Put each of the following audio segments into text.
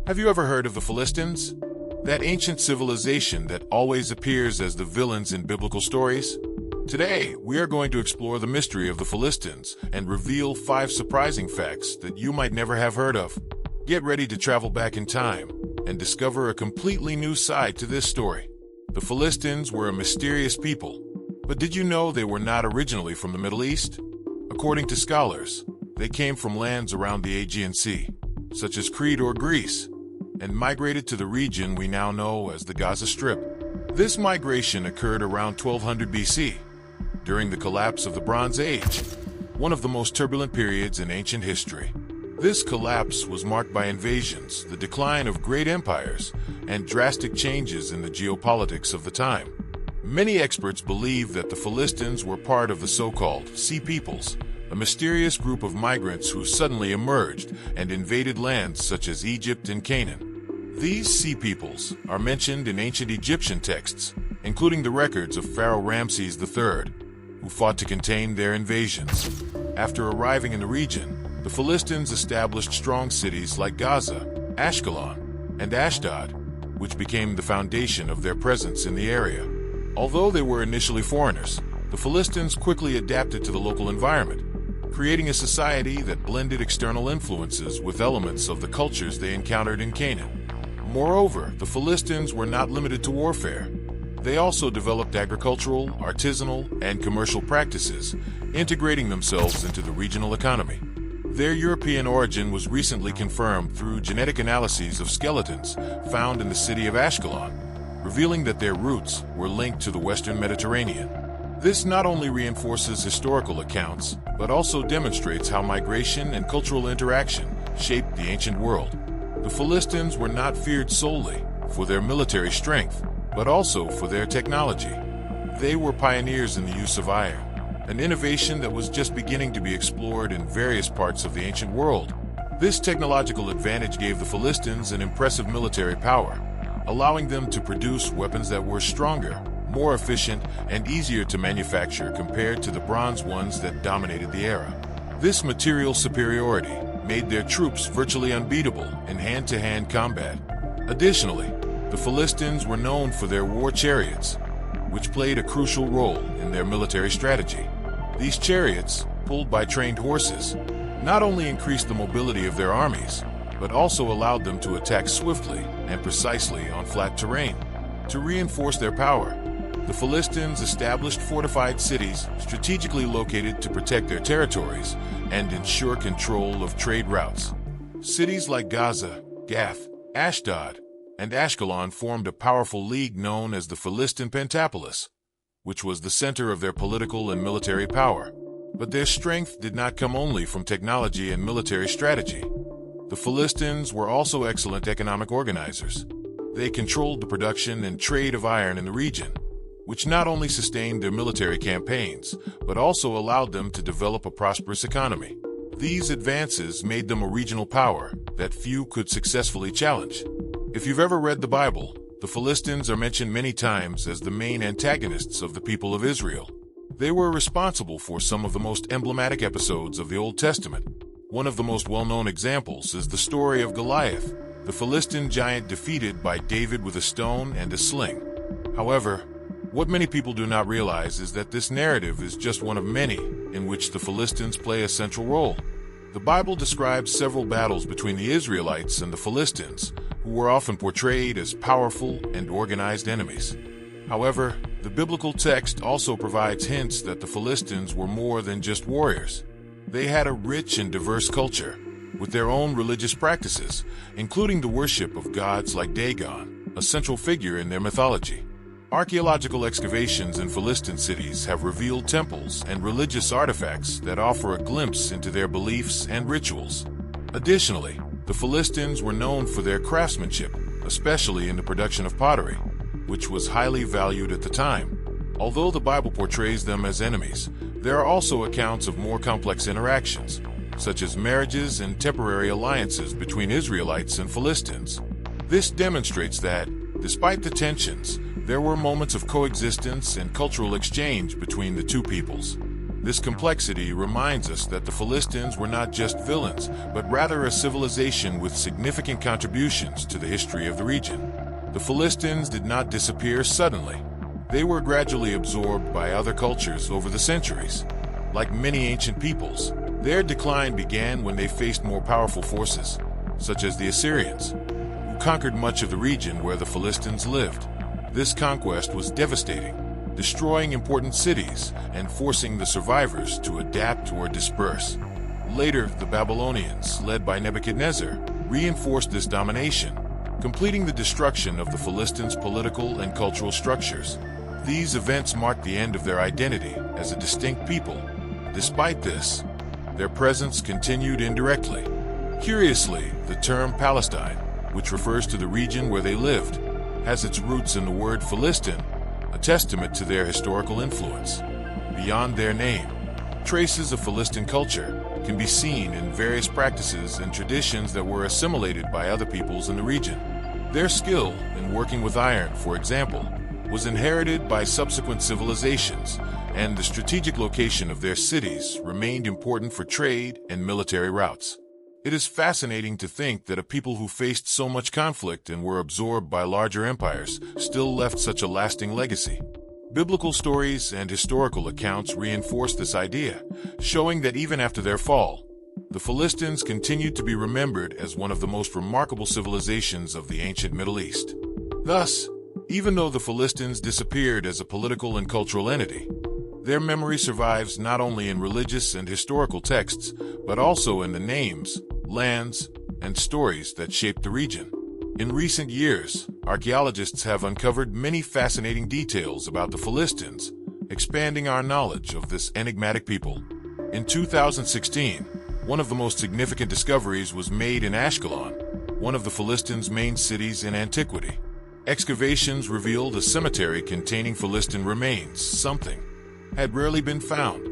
Have you ever heard of the Philistines? That ancient civilization that always appears as the villains in biblical stories? Today, we are going to explore the mystery of the Philistines and reveal 5 surprising facts that you might never have heard of. Get ready to travel back in time and discover a completely new side to this story. The Philistines were a mysterious people, but did you know they were not originally from the Middle East? According to scholars, they came from lands around the Aegean Sea, such as Crete or Greece, and migrated to the region we now know as the Gaza Strip. This migration occurred around 1200 BC, during the collapse of the Bronze Age, one of the most turbulent periods in ancient history. This collapse was marked by invasions, the decline of great empires, and drastic changes in the geopolitics of the time. Many experts believe that the Philistines were part of the so-called Sea Peoples, a mysterious group of migrants who suddenly emerged and invaded lands such as Egypt and Canaan. These Sea Peoples are mentioned in ancient Egyptian texts, including the records of Pharaoh Ramses III, who fought to contain their invasions. After arriving in the region, the Philistines established strong cities like Gaza, Ashkelon, and Ashdod, which became the foundation of their presence in the area. Although they were initially foreigners, the Philistines quickly adapted to the local environment, creating a society that blended external influences with elements of the cultures they encountered in Canaan. Moreover, the Philistines were not limited to warfare. They also developed agricultural, artisanal, and commercial practices, integrating themselves into the regional economy. Their European origin was recently confirmed through genetic analyses of skeletons found in the city of Ashkelon, revealing that their roots were linked to the Western Mediterranean. This not only reinforces historical accounts, but also demonstrates how migration and cultural interaction shaped the ancient world. The Philistines were not feared solely for their military strength, but also for their technology. They were pioneers in the use of iron, an innovation that was just beginning to be explored in various parts of the ancient world. This technological advantage gave the Philistines an impressive military power, allowing them to produce weapons that were stronger, more efficient, and easier to manufacture compared to the bronze ones that dominated the era. This material superiority made their troops virtually unbeatable in hand-to-hand combat. Additionally, the Philistines were known for their war chariots, which played a crucial role in their military strategy. These chariots, pulled by trained horses, not only increased the mobility of their armies, but also allowed them to attack swiftly and precisely on flat terrain. To reinforce their power, the Philistines established fortified cities strategically located to protect their territories and ensure control of trade routes. Cities like Gaza, Gath, Ashdod, and Ashkelon formed a powerful league known as the Philistine Pentapolis, which was the center of their political and military power. But their strength did not come only from technology and military strategy. The Philistines were also excellent economic organizers. They controlled the production and trade of iron in the region, which not only sustained their military campaigns, but also allowed them to develop a prosperous economy. These advances made them a regional power that few could successfully challenge. If you've ever read the Bible, the Philistines are mentioned many times as the main antagonists of the people of Israel. They were responsible for some of the most emblematic episodes of the Old Testament. One of the most well-known examples is the story of Goliath, the Philistine giant defeated by David with a stone and a sling. However, what many people do not realize is that this narrative is just one of many in which the Philistines play a central role. The Bible describes several battles between the Israelites and the Philistines, who were often portrayed as powerful and organized enemies. However, the biblical text also provides hints that the Philistines were more than just warriors. They had a rich and diverse culture, with their own religious practices, including the worship of gods like Dagon, a central figure in their mythology. Archaeological excavations in Philistine cities have revealed temples and religious artifacts that offer a glimpse into their beliefs and rituals. Additionally, the Philistines were known for their craftsmanship, especially in the production of pottery, which was highly valued at the time. Although the Bible portrays them as enemies, there are also accounts of more complex interactions, such as marriages and temporary alliances between Israelites and Philistines. This demonstrates that, despite the tensions, there were moments of coexistence and cultural exchange between the two peoples. This complexity reminds us that the Philistines were not just villains, but rather a civilization with significant contributions to the history of the region. The Philistines did not disappear suddenly. They were gradually absorbed by other cultures over the centuries. Like many ancient peoples, their decline began when they faced more powerful forces, such as the Assyrians, who conquered much of the region where the Philistines lived. This conquest was devastating, destroying important cities and forcing the survivors to adapt or disperse. Later, the Babylonians, led by Nebuchadnezzar, reinforced this domination, completing the destruction of the Philistines' political and cultural structures. These events marked the end of their identity as a distinct people. Despite this, their presence continued indirectly. Curiously, the term Palestine, which refers to the region where they lived, has its roots in the word Philistine, a testament to their historical influence. Beyond their name, traces of Philistine culture can be seen in various practices and traditions that were assimilated by other peoples in the region. Their skill in working with iron, for example, was inherited by subsequent civilizations, and the strategic location of their cities remained important for trade and military routes. It is fascinating to think that a people who faced so much conflict and were absorbed by larger empires still left such a lasting legacy. Biblical stories and historical accounts reinforce this idea, showing that even after their fall, the Philistines continued to be remembered as one of the most remarkable civilizations of the ancient Middle East. Thus, even though the Philistines disappeared as a political and cultural entity, their memory survives not only in religious and historical texts, but also in the names, lands, and stories that shaped the region. In recent years, archaeologists have uncovered many fascinating details about the Philistines, expanding our knowledge of this enigmatic people. In 2016, one of the most significant discoveries was made in Ashkelon, one of the Philistines' main cities in antiquity. Excavations revealed a cemetery containing Philistine remains, something had rarely been found.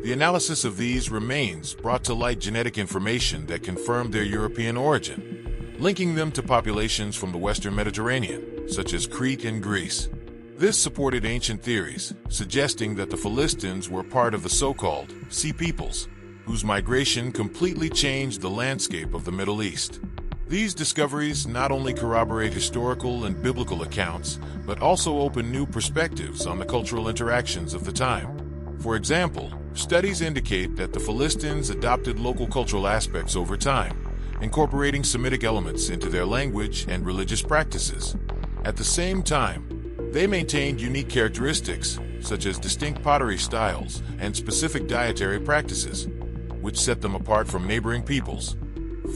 The analysis of these remains brought to light genetic information that confirmed their European origin, linking them to populations from the Western Mediterranean, such as Crete and Greece. This supported ancient theories, suggesting that the Philistines were part of the so-called Sea Peoples, whose migration completely changed the landscape of the Middle East. These discoveries not only corroborate historical and biblical accounts, but also open new perspectives on the cultural interactions of the time. For example, studies indicate that the Philistines adopted local cultural aspects over time, incorporating Semitic elements into their language and religious practices. At the same time, they maintained unique characteristics, such as distinct pottery styles and specific dietary practices, which set them apart from neighboring peoples.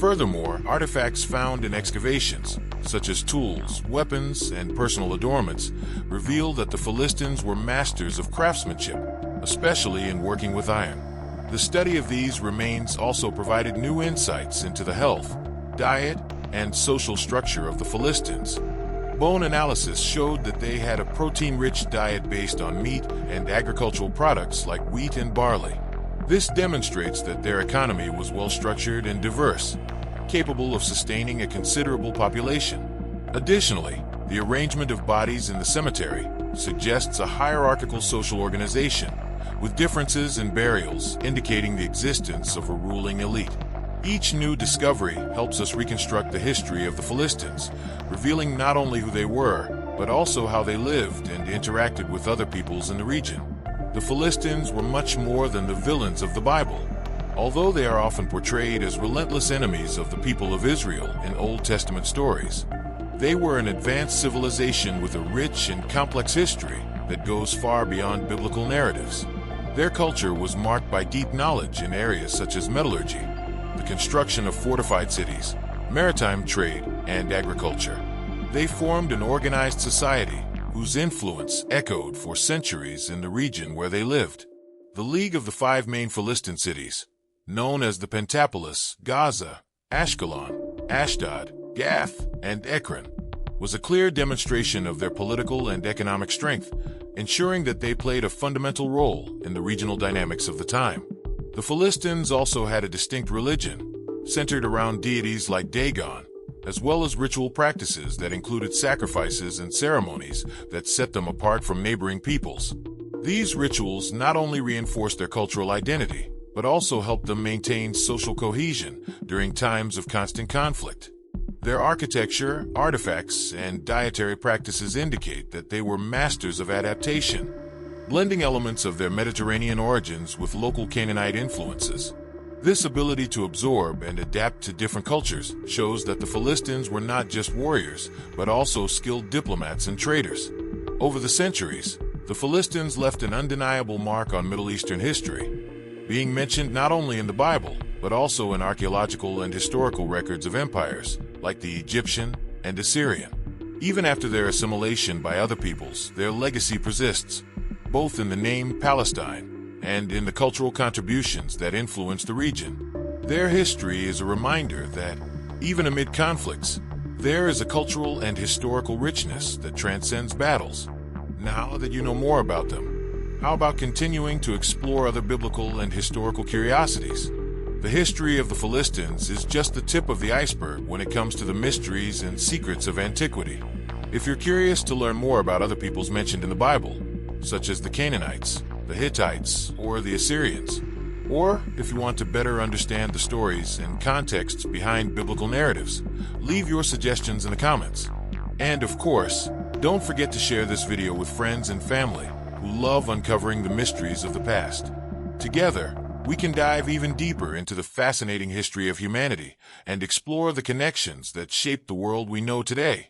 Furthermore, artifacts found in excavations, such as tools, weapons, and personal adornments, reveal that the Philistines were masters of craftsmanship, especially in working with iron. The study of these remains also provided new insights into the health, diet, and social structure of the Philistines. Bone analysis showed that they had a protein-rich diet based on meat and agricultural products like wheat and barley. This demonstrates that their economy was well-structured and diverse, capable of sustaining a considerable population. Additionally, the arrangement of bodies in the cemetery suggests a hierarchical social organization, with differences in burials indicating the existence of a ruling elite. Each new discovery helps us reconstruct the history of the Philistines, revealing not only who they were, but also how they lived and interacted with other peoples in the region. The Philistines were much more than the villains of the Bible. Although they are often portrayed as relentless enemies of the people of Israel in Old Testament stories, they were an advanced civilization with a rich and complex history that goes far beyond biblical narratives. Their culture was marked by deep knowledge in areas such as metallurgy, the construction of fortified cities, maritime trade, and agriculture. They formed an organized society whose influence echoed for centuries in the region where they lived. The League of the Five Main Philistine Cities, known as the Pentapolis, Gaza, Ashkelon, Ashdod, Gath, and Ekron, was a clear demonstration of their political and economic strength, ensuring that they played a fundamental role in the regional dynamics of the time. The Philistines also had a distinct religion, centered around deities like Dagon, as well as ritual practices that included sacrifices and ceremonies that set them apart from neighboring peoples. These rituals not only reinforce their cultural identity, but also help them maintain social cohesion during times of constant conflict. Their architecture, artifacts, and dietary practices indicate that they were masters of adaptation, blending elements of their Mediterranean origins with local Canaanite influences. This ability to absorb and adapt to different cultures shows that the Philistines were not just warriors, but also skilled diplomats and traders. Over the centuries, the Philistines left an undeniable mark on Middle Eastern history, being mentioned not only in the Bible, but also in archaeological and historical records of empires, like the Egyptian and Assyrian. Even after their assimilation by other peoples, their legacy persists, both in the name Palestine and in the cultural contributions that influence the region. Their history is a reminder that, even amid conflicts, there is a cultural and historical richness that transcends battles. Now that you know more about them, how about continuing to explore other biblical and historical curiosities? The history of the Philistines is just the tip of the iceberg when it comes to the mysteries and secrets of antiquity. If you're curious to learn more about other peoples mentioned in the Bible, such as the Canaanites, the Hittites, or the Assyrians, or if you want to better understand the stories and contexts behind biblical narratives, leave your suggestions in the comments. And of course, don't forget to share this video with friends and family who love uncovering the mysteries of the past. Together, we can dive even deeper into the fascinating history of humanity and explore the connections that shape the world we know today.